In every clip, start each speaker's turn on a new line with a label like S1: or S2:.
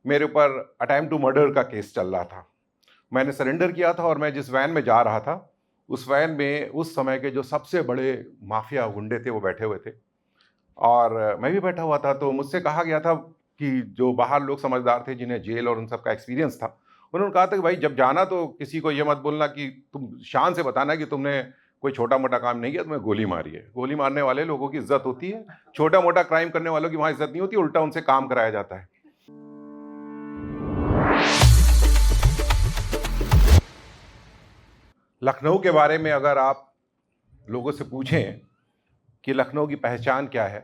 S1: मेरे ऊपर attempt to murder का केस चल रहा था। मैंने सरेंडर किया था और मैं जिस वैन में जा रहा था, उस वैन में उस समय के जो सबसे बड़े माफिया गुंडे थे वो बैठे हुए थे और मैं भी बैठा हुआ था। तो मुझसे कहा गया था कि जो बाहर लोग समझदार थे, जिन्हें जेल और उन सब का एक्सपीरियंस था, उन्होंने कहा था कि भाई जब जाना तो किसी को ये मत बोलना कि तुम शान से बताना कि तुमने कोई छोटा-मोटा काम नहीं किया, तुम्हें गोली मारी है। गोली मारने वाले लोगों की इज़्ज़त होती है, छोटा-मोटा क्राइम करने वालों की वहाँ इज़्ज़त नहीं होती, उल्टा उनसे काम कराया जाता है। लखनऊ के बारे में अगर आप लोगों से पूछें कि लखनऊ की पहचान क्या है,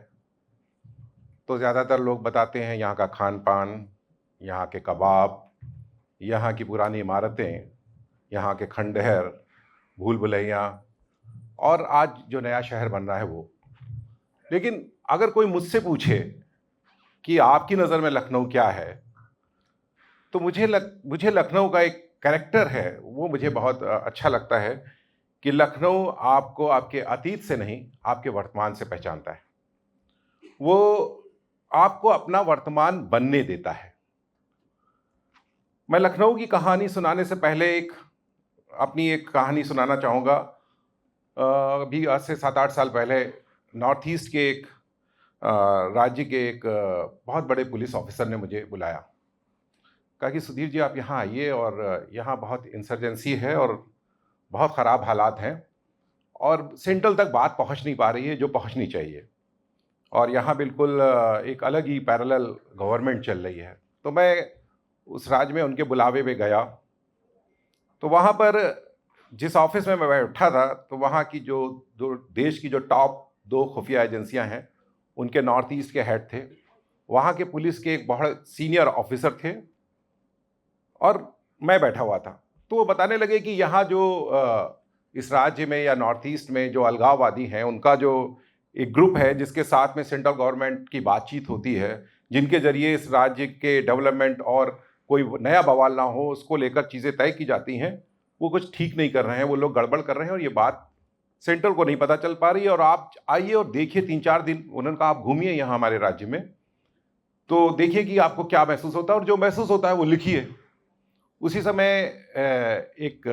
S1: तो ज़्यादातर लोग बताते हैं यहाँ का खान-पान, यहाँ के कबाब, यहाँ की पुरानी इमारतें, यहाँ के खंडहर, भूल-भुलैया और आज जो नया शहर बन रहा है वो। लेकिन अगर कोई मुझसे पूछे कि आपकी नज़र में लखनऊ क्या है, तो मुझे लखनऊ का एक कैरेक्टर है, वो मुझे बहुत अच्छा लगता है कि लखनऊ आपको आपके अतीत से नहीं, आपके वर्तमान से पहचानता है। वो आपको अपना वर्तमान बनने देता है। मैं लखनऊ की कहानी सुनाने से पहले अपनी एक कहानी सुनाना चाहूँगा। अभी आज से 7-8 साल पहले नॉर्थ ईस्ट के एक राज्य के एक बहुत बड़े पुलिस ऑफिसर ने मुझे बुलाया। कहा कि सुधीर जी आप यहाँ आइए और यहाँ बहुत इंसर्जेंसी है और बहुत ख़राब हालात हैं और सेंट्रल तक बात पहुँच नहीं पा रही है जो पहुँचनी चाहिए। और यहाँ बिल्कुल एक अलग ही पैरेलल गवर्नमेंट चल रही है। तो मैं उस राज्य में उनके बुलावे पे गया। तो वहाँ पर जिस ऑफ़िस में मैं बैठा था, तो वहाँ की जो देश की जो टॉप 2 खुफिया एजेंसियाँ हैं, उनके नॉर्थ ईस्ट के हेड थे। वहाँ के पुलिस के एक बहुत सीनियर ऑफ़िसर थे और मैं बैठा हुआ था। तो वो बताने लगे कि यहाँ जो इस राज्य में या नॉर्थ ईस्ट में जो अलगाववादी हैं, उनका जो एक ग्रुप है जिसके साथ में सेंट्रल गवर्नमेंट की बातचीत होती है, जिनके ज़रिए इस राज्य के डेवलपमेंट और कोई नया बवाल ना हो, उसको लेकर चीज़ें तय की जाती हैं, वो कुछ ठीक नहीं कर रहे हैं, वो लोग गड़बड़ कर रहे हैं और ये बात सेंट्रल को नहीं पता चल पा रही है और आप आइए और देखिए 3-4 दिन। उन्होंने कहा आप घूमिए यहाँ हमारे राज्य में, तो देखिए कि आपको क्या महसूस होता है और जो महसूस होता है वो लिखिए। उसी समय एक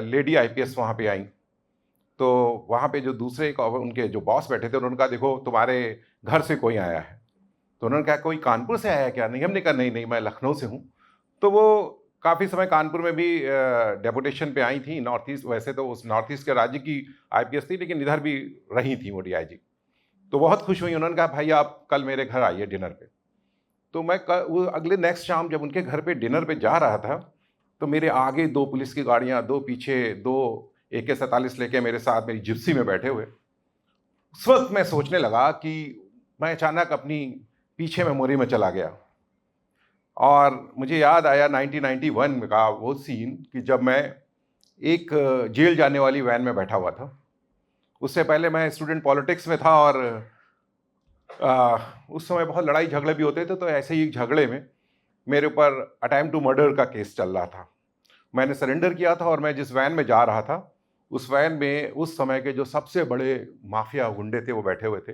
S1: लेडी आईपीएस वहाँ पे आईं। तो वहाँ पे जो दूसरे उनके जो बॉस बैठे थे, उन्होंने कहा देखो तुम्हारे घर से कोई आया है। तो उन्होंने कहा कोई कानपुर से आया है क्या? नहीं, हमने कहा नहीं, नहीं मैं लखनऊ से हूँ। तो वो काफ़ी समय कानपुर में भी डेपुटेशन पे आई थी नॉर्थ ईस्ट। वैसे तो उस नॉर्थ ईस्ट के राज्य की आईपीएस थी, लेकिन इधर भी रही थी वो डीआईजी। तो बहुत खुश हुई, उन्होंने कहा भाई आप कल मेरे घर आइए डिनर पे। तो मैं वो अगले नेक्स्ट शाम जब उनके घर पे डिनर पे जा रहा था, तो मेरे आगे 2 पुलिस की गाड़ियाँ, 2 पीछे, 2 AK-47 लेके मेरे साथ मेरी जिप्सी में बैठे हुए। उस वक़्त मैं सोचने लगा कि मैं अचानक अपनी पीछे मेमोरी में चला गया और मुझे याद आया 1991 में का वो सीन कि जब मैं एक जेल जाने वाली वैन में बैठा हुआ था। उससे पहले मैं स्टूडेंट पॉलिटिक्स में था और उस समय बहुत लड़ाई झगड़े भी होते थे। तो ऐसे ही एक झगड़े में मेरे ऊपर अटेम्प्ट टू मर्डर का केस चल रहा था। मैंने सरेंडर किया था और मैं जिस वैन में जा रहा था, उस वैन में उस समय के जो सबसे बड़े माफिया गुंडे थे वो बैठे हुए थे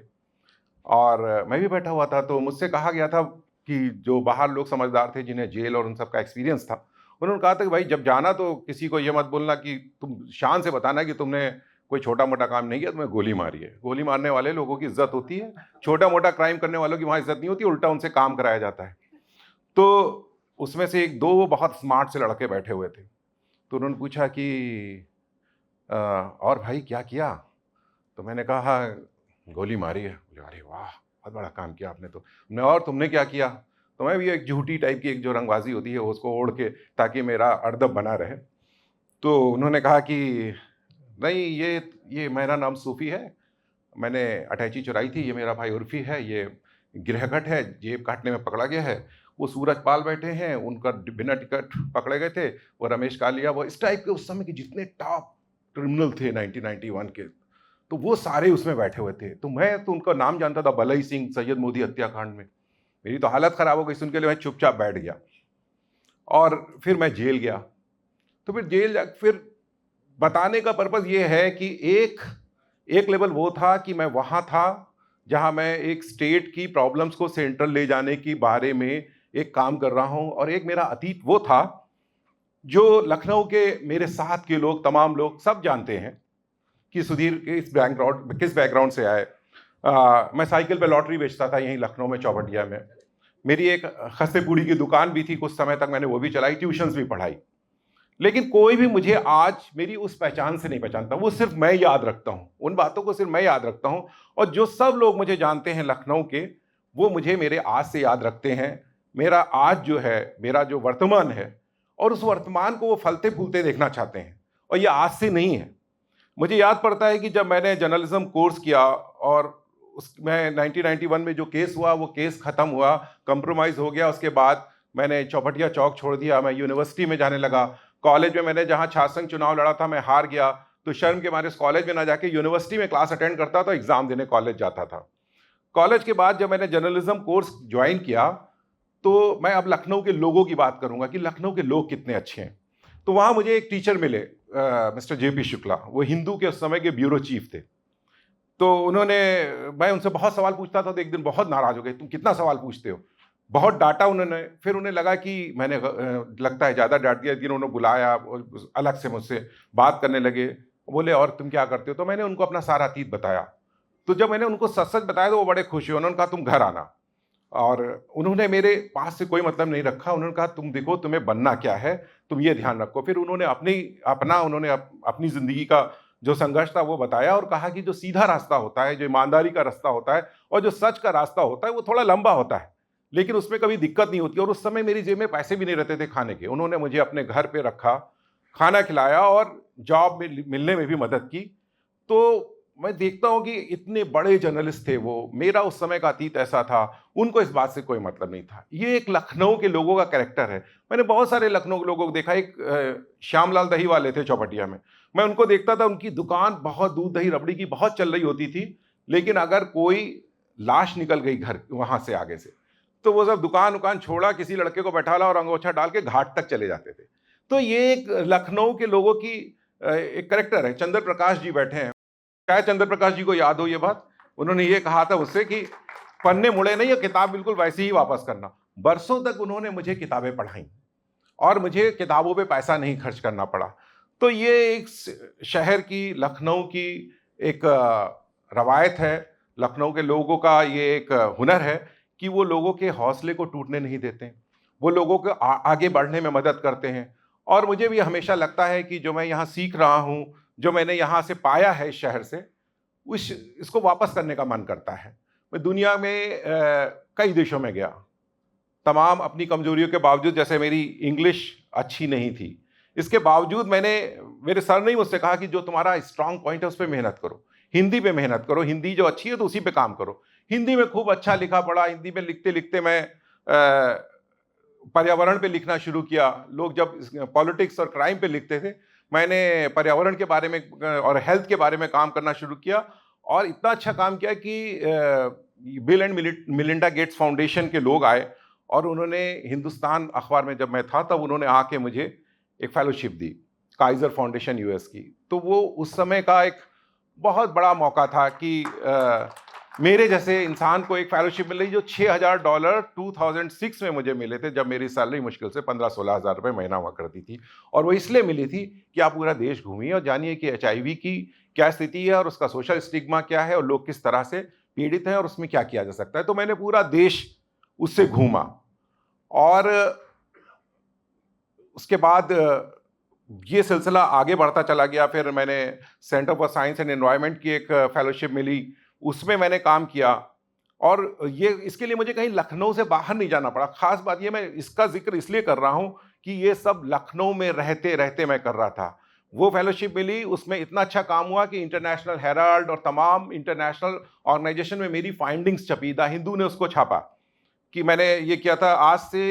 S1: और मैं भी बैठा हुआ था। तो मुझसे कहा गया था कि जो बाहर लोग समझदार थे, जिन्हें जेल और उन सब का एक्सपीरियंस था, उन्होंने कहा था कि भाई जब जाना तो किसी को ये मत बोलना कि तुम शान से बताना कि तुमने कोई छोटा-मोटा काम नहीं किया, तुम्हें गोली मारी है। गोली मारने वाले लोगों की इज़्ज़त होती है, छोटा-मोटा क्राइम करने वालों की वहाँ इज़्ज़त नहीं होती, उल्टा उनसे काम कराया जाता है। तो उसमें से 1-2 बहुत स्मार्ट से लड़के बैठे हुए थे। तो उन्होंने पूछा कि और भाई क्या किया? तो मैंने कहा गोली मारी है। बोले अरे वाह! बहुत बड़ा काम किया आपने तो। मैं और तुमने क्या किया? तो मैं भी एक झूठी टाइप की एक जो रंगबाज़ी होती है उसको ओढ़ के, ताकि मेरा अड़दब बना रहे। तो उन्होंने कहा कि नहीं, ये मेरा नाम सूफ़ी है। मैंने अटैची चुराई थी, ये मेरा भाई उर्फ़ी है, ये गिरहगट है, जेब काटने में पकड़ा गया है। वो सूरजपाल बैठे हैं, उनका बिना टिकट पकड़े गए थे। वो रमेश कालिया, वो इस टाइप के उस समय के जितने टॉप क्रिमिनल थे 1991 के, तो वो सारे उसमें बैठे हुए थे। तो मैं तो उनका नाम जानता था, बलई सिंह, सैयद मोदी हत्याकांड में। मेरी तो हालत ख़राब हो गई सुन के, लिए मैं चुपचाप बैठ गया और फिर मैं जेल गया। तो फिर जेल जा फिर बताने का पर्पज़ ये है कि एक लेवल वो था कि मैं वहाँ था, जहाँ मैं एक स्टेट की प्रॉब्लम्स को सेंट्रल ले जाने के बारे में एक काम कर रहा हूँ, और एक मेरा अतीत वो था जो लखनऊ के मेरे साथ के लोग, तमाम लोग सब जानते हैं कि सुधीर किस बैकग्राउंड से आए। मैं साइकिल पे लॉटरी बेचता था यहीं लखनऊ में, चौबटिया में। मेरी एक खस्ते पूड़ी की दुकान भी थी, कुछ समय तक मैंने वो भी चलाई, ट्यूशन्स भी पढ़ाई। लेकिन कोई भी मुझे आज मेरी उस पहचान से नहीं पहचानता, वो सिर्फ मैं याद रखता हूँ, उन बातों को सिर्फ मैं याद रखता हूँ। और जो सब लोग मुझे जानते हैं लखनऊ के, वो मुझे मेरे आज से याद रखते हैं। मेरा आज जो है, मेरा जो वर्तमान है, और उस वर्तमान को वो फलते फूलते देखना चाहते हैं, और ये आज से नहीं है। मुझे याद पड़ता है कि जब मैंने जर्नलिज्म कोर्स किया, और मैं 1991 में जो केस हुआ, वो केस खत्म हुआ, कंप्रोमाइज हो गया। उसके बाद मैंने चौपटिया चौक छोड़ दिया, मैं यूनिवर्सिटी में जाने लगा। कॉलेज में मैंने जहाँ छात्र संघ चुनाव लड़ा था, मैं हार गया, तो शर्म के मारे उस कॉलेज में ना जाके यूनिवर्सिटी में क्लास अटेंड करता था, एग्जाम देने कॉलेज जाता था। कॉलेज के बाद जब मैंने जर्नलिज्म कोर्स ज्वाइन किया, तो मैं अब लखनऊ के लोगों की बात करूंगा कि लखनऊ के लोग कितने अच्छे हैं। तो वहाँ मुझे एक टीचर मिले, मिस्टर JP शुक्ला। वो हिंदू के उस समय के ब्यूरो चीफ थे। तो मैं उनसे बहुत सवाल पूछता था, तो एक दिन बहुत नाराज हो गए, तुम कितना सवाल पूछते हो। बहुत डांटा उन्होंने। फिर उन्हें लगा कि मैंने लगता है ज़्यादा डांट दिया। दिन उन्होंने बुलाया, अलग से मुझसे बात करने लगे। बोले, और तुम क्या करते हो? तो मैंने उनको अपना सारा अतीत बताया। तो जब मैंने उनको सच सच बताया, तो वो बड़े खुश हुए। उन्होंने कहा, तुम घर आना। और उन्होंने मेरे पास से कोई मतलब नहीं रखा। उन्होंने कहा, तुम देखो तुम्हें बनना क्या है, तुम ये ध्यान रखो। फिर उन्होंने अपनी ज़िंदगी का जो संघर्ष था वो बताया, और कहा कि जो सीधा रास्ता होता है, जो ईमानदारी का रास्ता होता है, और जो सच का रास्ता होता है, वो थोड़ा लंबा होता है, लेकिन उसमें कभी दिक्कत नहीं होती। और उस समय मेरी जेब में पैसे भी नहीं रहते थे खाने के। उन्होंने मुझे अपने घर पे रखा, खाना खिलाया, और जॉब में मिलने में भी मदद की। तो मैं देखता हूँ कि इतने बड़े जर्नलिस्ट थे वो। मेरा उस समय का अतीत ऐसा था, उनको इस बात से कोई मतलब नहीं था। ये एक लखनऊ के लोगों का कैरेक्टर है। मैंने बहुत सारे लखनऊ के लोगों को देखा। एक श्यामलाल दही वाले थे चौपटिया में, मैं उनको देखता था। उनकी दुकान बहुत दूध दही रबड़ी की बहुत चल रही होती थी, लेकिन अगर कोई लाश निकल गई घर वहां से आगे से, तो वो सब दुकान छोड़ा, किसी लड़के को बैठा ला और अंगोछा डाल के घाट तक चले जाते थे। तो ये एक लखनऊ के लोगों की एक करेक्टर है। चंद्र प्रकाश जी बैठे हैं, शायद चंद्र प्रकाश जी को याद हो ये बात। उन्होंने ये कहा था मुझसे कि पन्ने मुड़े नहीं, ये किताब बिल्कुल वैसे ही वापस करना। बरसों तक उन्होंने मुझे किताबें पढ़ाई, और मुझे किताबों पे पैसा नहीं खर्च करना पड़ा। तो ये एक शहर की, लखनऊ की एक रवायत है। लखनऊ के लोगों का ये एक हुनर है कि वो लोगों के हौसले को टूटने नहीं देते, वो लोगों को आगे बढ़ने में मदद करते हैं। और मुझे भी हमेशा लगता है कि जो मैं यहाँ सीख रहा हूँ, जो मैंने यहाँ से पाया है इस शहर से, इसको वापस करने का मन करता है। मैं दुनिया में कई देशों में गया, तमाम अपनी कमजोरियों के बावजूद। जैसे मेरी इंग्लिश अच्छी नहीं थी, इसके बावजूद मेरे सर ने मुझसे कहा कि जो तुम्हारा स्ट्रांग पॉइंट है उस पर मेहनत करो, हिंदी पे मेहनत करो, हिंदी जो अच्छी है तो उसी पे काम करो। हिंदी में खूब अच्छा लिखा पढ़ा। हिंदी में लिखते लिखते मैं पर्यावरण पे लिखना शुरू किया। लोग जब पॉलिटिक्स और क्राइम पे लिखते थे, मैंने पर्यावरण के बारे में और हेल्थ के बारे में काम करना शुरू किया। और इतना अच्छा काम किया कि bill and Melinda Gates foundation के लोग आए, और उन्होंने हिंदुस्तान अखबार में जब मैं था तब उन्होंने आके मुझे एक फेलोशिप दी, काइजर फाउंडेशन US की। तो वो उस समय का एक बहुत बड़ा मौका था कि मेरे जैसे इंसान को एक फेलोशिप मिल रही, जो $6000 2006 में मुझे मिले थे, जब मेरी सैलरी मुश्किल से 15-16 हज़ार रुपये महीना हुआ करती थी। और वो इसलिए मिली थी कि आप पूरा देश घूमिए और जानिए कि HIV की क्या स्थिति है, और उसका सोशल स्टिग्मा क्या है, और लोग किस तरह से पीड़ित हैं, और उसमें क्या किया जा सकता है। तो मैंने पूरा देश उससे घूमा। और उसके बाद ये सिलसिला आगे बढ़ता चला गया। फिर मैंने centre for science and environment की एक फेलोशिप मिली, उसमें मैंने काम किया। और इसके लिए मुझे कहीं लखनऊ से बाहर नहीं जाना पड़ा। खास बात ये, मैं इसका जिक्र इसलिए कर रहा हूँ कि ये सब लखनऊ में रहते रहते मैं कर रहा था। वो फेलोशिप मिली, उसमें इतना अच्छा काम हुआ कि इंटरनेशनल हेराल्ड और तमाम इंटरनेशनल ऑर्गेनाइजेशन में मेरी फाइंडिंग्स छपी। द हिंदू ने उसको छापा कि मैंने ये किया था। आज से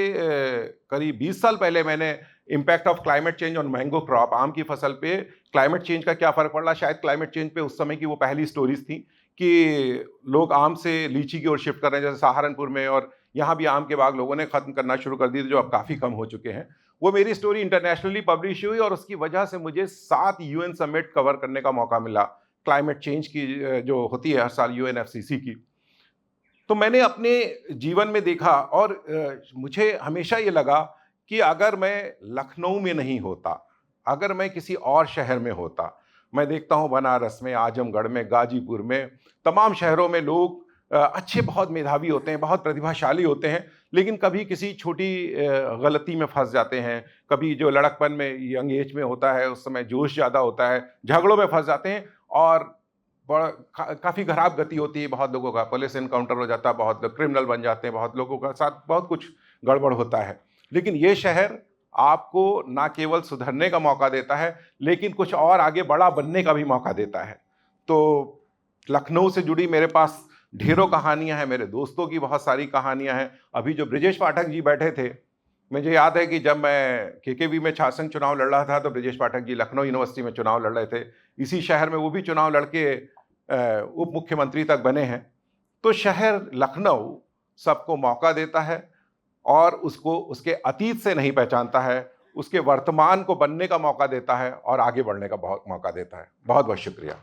S1: करीब 20 साल पहले मैंने impact of climate change on mango crop, आम की फसल पे क्लाइमेट चेंज का क्या फ़र्क पड़ रहा है। शायद क्लाइमेट चेंज पे उस समय की वो पहली स्टोरीज थी कि लोग आम से लीची की ओर शिफ्ट कर रहे हैं, जैसे सहारनपुर में, और यहाँ भी आम के बाग लोगों ने ख़त्म करना शुरू कर दिए, जो अब काफ़ी कम हो चुके हैं। वो मेरी स्टोरी इंटरनेशनली पब्लिश हुई, और उसकी वजह से मुझे 7 UN समिट कवर करने का मौका मिला, क्लाइमेट चेंज की जो होती है हर साल UNFCCC की। तो मैंने अपने जीवन में देखा और मुझे हमेशा ये लगा कि अगर मैं लखनऊ में नहीं होता, अगर मैं किसी और शहर में होता, मैं देखता हूँ बनारस में, आजमगढ़ में, गाजीपुर में, तमाम शहरों में लोग अच्छे बहुत मेधावी होते हैं, बहुत प्रतिभाशाली होते हैं, लेकिन कभी किसी छोटी गलती में फँस जाते हैं, कभी जो लड़कपन में यंग एज में होता है, उस समय जोश ज़्यादा होता है, झगड़ों में फँस जाते हैं और बड़ा काफ़ी खराब गति होती है बहुत लोगों का, पुलिस एनकाउंटर हो जाता है, बहुत लोग क्रिमिनल बन जाते हैं, बहुत लोगों का साथ बहुत कुछ गड़बड़ होता है। लेकिन ये शहर आपको ना केवल सुधरने का मौका देता है, लेकिन कुछ और आगे बड़ा बनने का भी मौका देता है। तो लखनऊ से जुड़ी मेरे पास ढेरों कहानियाँ हैं, मेरे दोस्तों की बहुत सारी कहानियाँ हैं। अभी जो ब्रिजेश पाठक जी बैठे थे, मुझे याद है कि जब मैं केकेवी में छात्र चुनाव लड़ रहा था, तो ब्रिजेश पाठक जी लखनऊ यूनिवर्सिटी में चुनाव लड़ रहे थे। इसी शहर में वो भी चुनाव लड़ के उप मुख्यमंत्री तक बने हैं। तो शहर लखनऊ सबको मौका देता है और उसको उसके अतीत से नहीं पहचानता है, उसके वर्तमान को बनने का मौका देता है और आगे बढ़ने का बहुत मौका देता है। बहुत-बहुत शुक्रिया।